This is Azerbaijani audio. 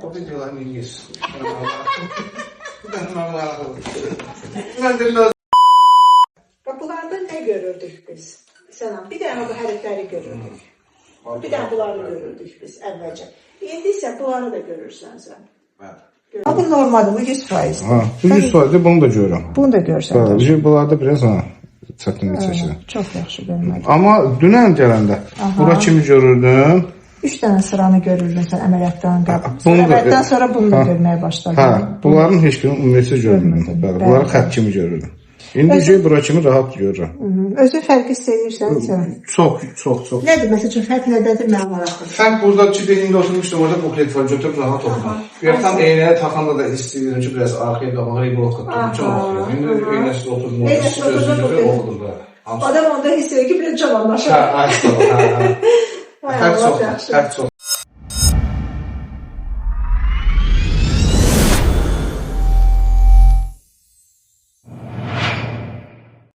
O videolarını yiyorsun. Ben de biraz... Bunlarda ne görürdük biz? Mesela bir tane bu hərfləri görürdük. Bir tane bunları görürdük biz əvvəlcə. İndi ise bunları da görürsən sən. Evet. Bu normaldir, bu 100%. Ha, bu 100%'de bunu da görürüm. Bunu da görsən. Bəli, bunlarda biraz çətinlik çəkirəm. Çox yaxşı görmək. Amma dünən gələndə bura kimi görürdüm. 3 tane sıranı görürdün sən əməliyyatdan qabaq. Bunu da- Əməliyyatdan sonra bunu da görməyə başladın. Hə, bunların heç birini ümumiyyətlə görmürdüm. Bəli, bunları xətt kimi görürdüm. İndi bura kimi rahat görürəm. Özün fərqi hiss edirsən sən. Çox. Nədir məsələn fərq nədədir mənim maraqlı? Fərq burada ki, belində oturmuşdum, orada buklet var, götürüb rahat oxudum. Bir tam eynəyə taxanda da istəyirdim ki, biraz arxaya qabağa ribol oxudum. Çox oxudum. İndi eynəsiz oturdum, orada gözünü oxudum da. Adam onda hiss edir ki, biraz cavanlaşır. Hə, ayıqdır. Fərq çox.